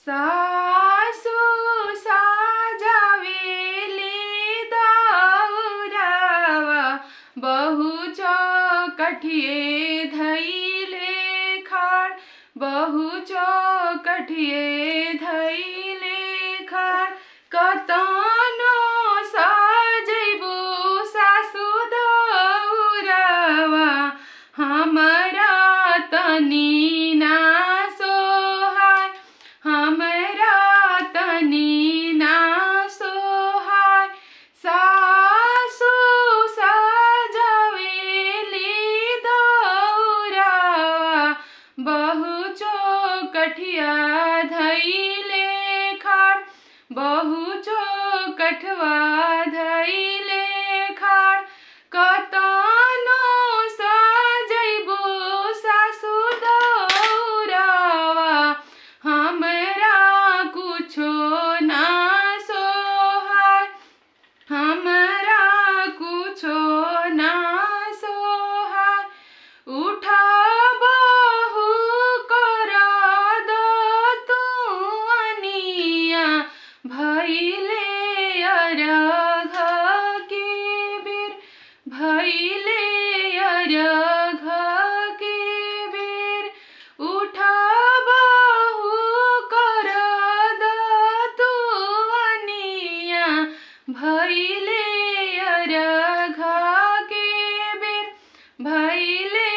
सासु साजावेली दौरावा बहु चौकठिए धैले खाड़ बहु चौकठिए धैले खाड़ कतनो सजैबो सासु दौरावा हमरा तनी ना सोहाय हमरा तनी ना सोहाय सासु सजावेली दौरावा बहु चौकठिया धैले खाड़ बहु चौकठवा धैले खाड़ कतनो सजैबो सासु दौरावा हमरा कुछो ना सोहाय हमरा कुछो ना सोहाय उठा बहु कर दो तू अनिया भैले अरघ के बेर भैले अरघ के बेर उठा बहु कर दो तू अनिया भैले अरघ के बेर भैले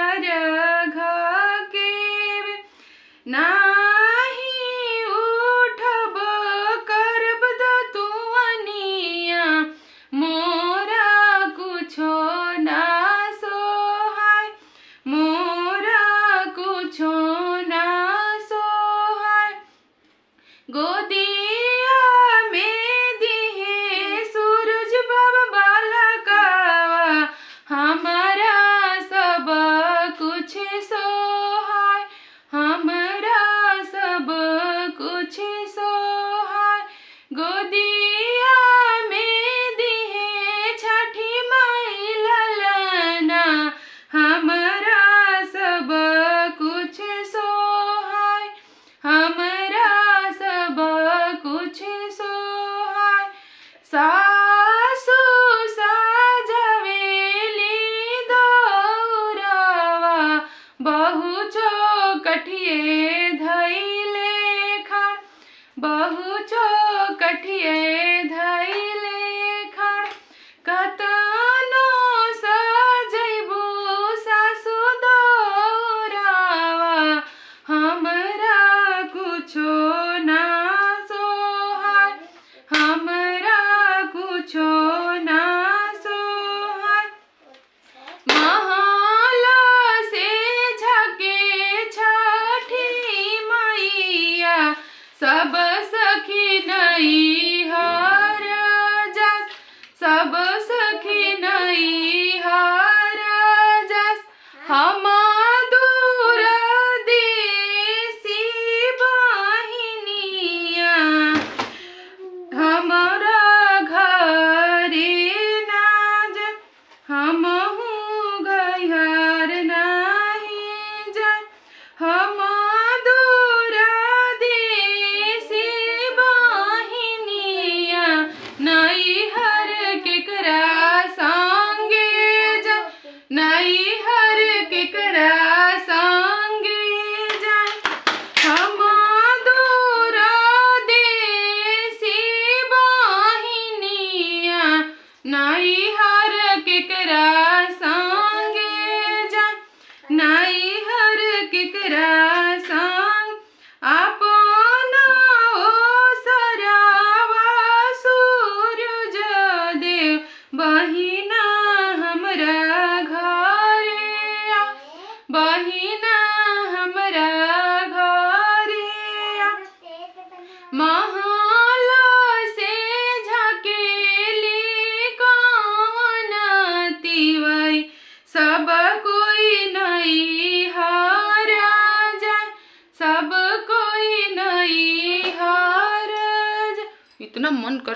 अरघ के बेर नाही उठब करब द तू अनिया मोरा कुछो ना सोहाय मोरा कुछो ना सोहाय गोदिया में दिहे सूरज बाबा बालकावा हमरा सब कुछ सोहाय हमरा सब कुछ सोहाय गोदिया में दिहे छठी माई ललना हमरा सब कुछ सोहाय हमरा सब कुछ सोहाय सासु सजावेली दौरावा बहु चौकठिए धैले खाड़ बहु चौकठिए धैले खाड़ कतनो सजैबो सासु दौरावा हमरा कुछो ना सोहाय हमरा कुछो ना सोहाय महल से झके छठी मैया सब सखी नैहर जास सब सखी नैहर जास हम दूर देसी बहिनिया हमरा घरे ना जा हमहू घर नाही जाय हम दूर देसी बहिनिया नैहर केकरा संगे जा नैहर केकरा संगे जाय हम दूर देसी बहिनिया नैहर केकरा संगे जाय नैहर केकरा संग अपन ओसरावा सूरज देव बहिना हमरा घरे आ बहिना हमरा घरे आ महल से झकेली कौन तिवै सब कोई नैहर जाय सब कोई नैहर जाय इतना मन कर